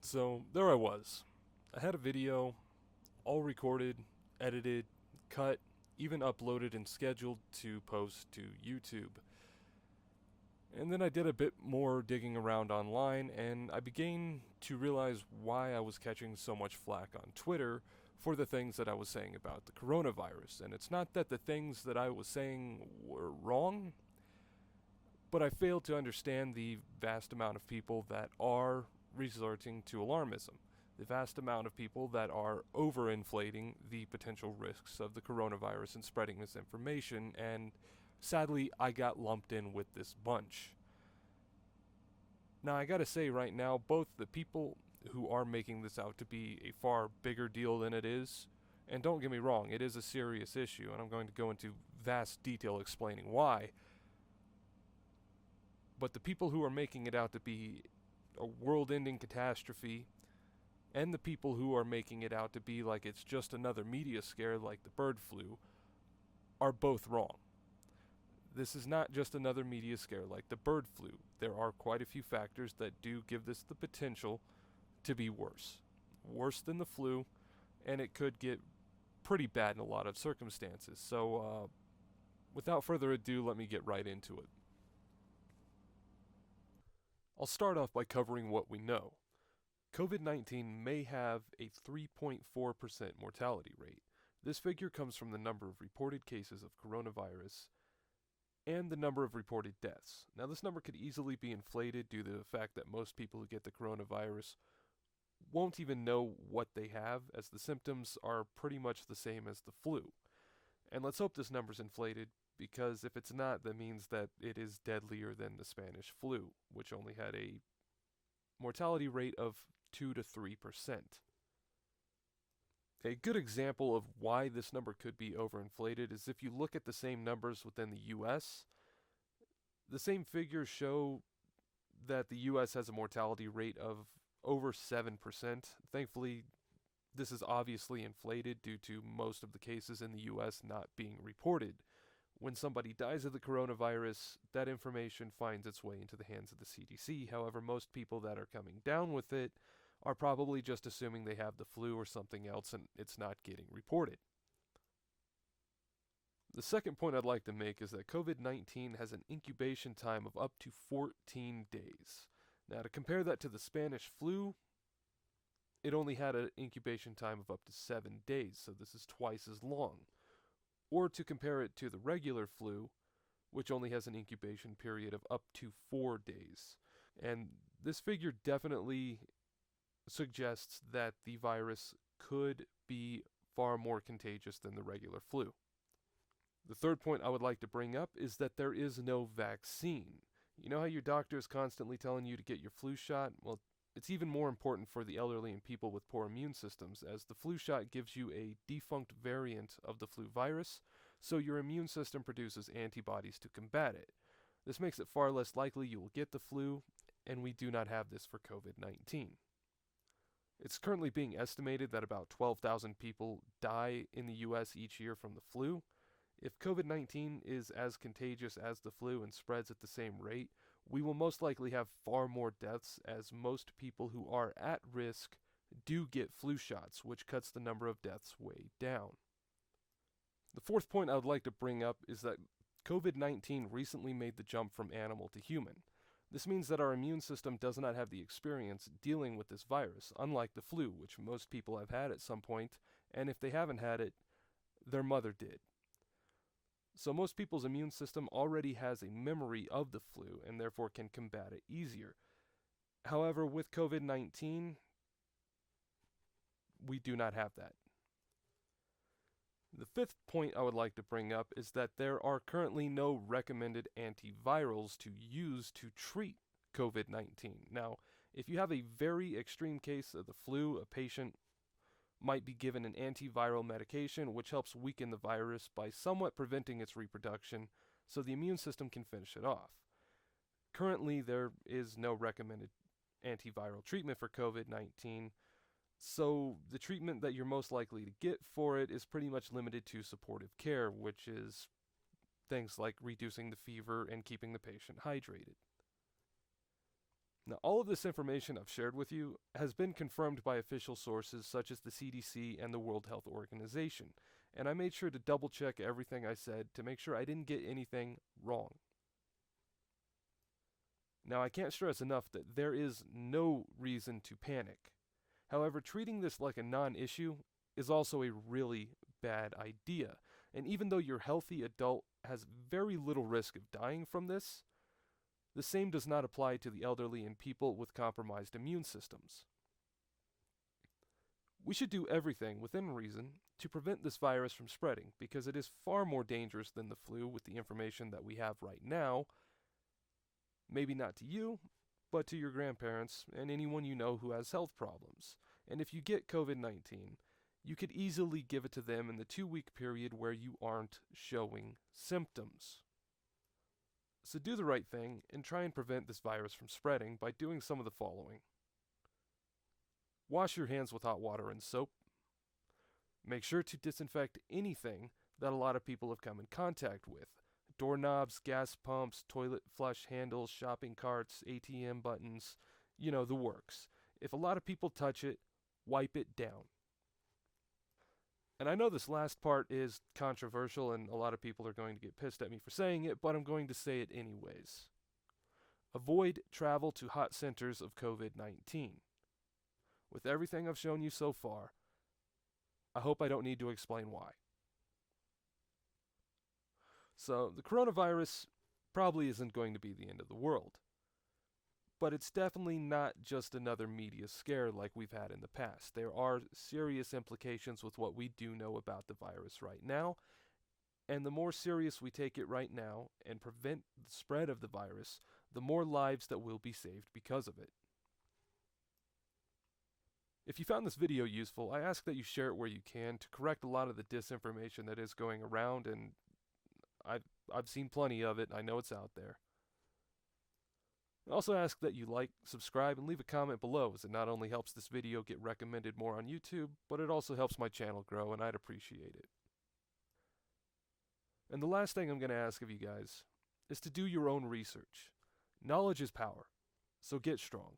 So there I was. I had a video all recorded, edited, cut, even uploaded and scheduled to post to YouTube. And then I did a bit more digging around online and I began to realize why I was catching so much flack on Twitter for the things that I was saying about the coronavirus. And it's not that the things that I was saying were wrong, but I failed to understand the vast amount of people that are resorting to alarmism, the vast amount of people that are overinflating the potential risks of the coronavirus and spreading misinformation, and sadly, I got lumped in with this bunch. Now, I gotta say right now, both the people who are making this out to be a far bigger deal than it is, and don't get me wrong, it is a serious issue, and I'm going to go into vast detail explaining why, but the people who are making it out to be a world-ending catastrophe, and the people who are making it out to be like it's just another media scare like the bird flu, are both wrong. This is not just another media scare like the bird flu. There are quite a few factors that do give this the potential to be worse. Worse than the flu, and it could get pretty bad in a lot of circumstances. So, without further ado, let me get right into it. I'll start off by covering what we know. COVID-19 may have a 3.4% mortality rate. This figure comes from the number of reported cases of coronavirus and the number of reported deaths. Now, this number could easily be inflated due to the fact that most people who get the coronavirus won't even know what they have, as the symptoms are pretty much the same as the flu. And let's hope this number's inflated, because if it's not, that means that it is deadlier than the Spanish flu, which only had a mortality rate of 2 to 3%. A good example of why this number could be overinflated is if you look at the same numbers within the US, the same figures show that the US has a mortality rate of over 7%. Thankfully, this is obviously inflated due to most of the cases in the US not being reported. When somebody dies of the coronavirus, that information finds its way into the hands of the CDC. However, most people that are coming down with it are probably just assuming they have the flu or something else and it's not getting reported. The second point I'd like to make is that COVID-19 has an incubation time of up to 14 days. Now, to compare that to the Spanish flu, it only had an incubation time of up to 7 days, so this is twice as long. Or to compare it to the regular flu, which only has an incubation period of up to 4 days. And this figure definitely suggests that the virus could be far more contagious than the regular flu. The third point I would like to bring up is that there is no vaccine. You know how your doctor is constantly telling you to get your flu shot? Well, it's even more important for the elderly and people with poor immune systems, as the flu shot gives you a defunct variant of the flu virus, so your immune system produces antibodies to combat it. This makes it far less likely you will get the flu, and we do not have this for COVID-19. It's currently being estimated that about 12,000 people die in the US each year from the flu. If COVID-19 is as contagious as the flu and spreads at the same rate, we will most likely have far more deaths, as most people who are at risk do get flu shots, which cuts the number of deaths way down. The fourth point I would like to bring up is that COVID-19 recently made the jump from animal to human. This means that our immune system does not have the experience dealing with this virus, unlike the flu, which most people have had at some point, and if they haven't had it, their mother did. So most people's immune system already has a memory of the flu and therefore can combat it easier. However, with COVID-19, we do not have that. The fifth point I would like to bring up is that there are currently no recommended antivirals to use to treat COVID-19. Now, if you have a very extreme case of the flu, a patient might be given an antiviral medication which helps weaken the virus by somewhat preventing its reproduction so the immune system can finish it off. Currently, there is no recommended antiviral treatment for COVID-19, so the treatment that you're most likely to get for it is pretty much limited to supportive care, which is things like reducing the fever and keeping the patient hydrated. Now, all of this information I've shared with you has been confirmed by official sources such as the CDC and the World Health Organization, and I made sure to double check everything I said to make sure I didn't get anything wrong. Now, I can't stress enough that there is no reason to panic. However, treating this like a non-issue is also a really bad idea, and even though your healthy adult has very little risk of dying from this, the same does not apply to the elderly and people with compromised immune systems. We should do everything within reason to prevent this virus from spreading because it is far more dangerous than the flu with the information that we have right now. Maybe not to you, but to your grandparents and anyone you know who has health problems. And if you get COVID-19, you could easily give it to them in the 2-week period where you aren't showing symptoms. So do the right thing and try and prevent this virus from spreading by doing some of the following. Wash your hands with hot water and soap. Make sure to disinfect anything that a lot of people have come in contact with. Doorknobs, gas pumps, toilet flush handles, shopping carts, ATM buttons, the works. If a lot of people touch it, wipe it down. And I know this last part is controversial and a lot of people are going to get pissed at me for saying it, but I'm going to say it anyways. Avoid travel to hot centers of COVID-19. With everything I've shown you so far, I hope I don't need to explain why. So, the coronavirus probably isn't going to be the end of the world. But it's definitely not just another media scare like we've had in the past. There are serious implications with what we do know about the virus right now, and the more serious we take it right now and prevent the spread of the virus, the more lives that will be saved because of it. If you found this video useful, I ask that you share it where you can to correct a lot of the disinformation that is going around, and I've seen plenty of it. I know it's out there. I also ask that you like, subscribe, and leave a comment below, as it not only helps this video get recommended more on YouTube, but it also helps my channel grow, and I'd appreciate it. And the last thing I'm going to ask of you guys is to do your own research. Knowledge is power, so get strong.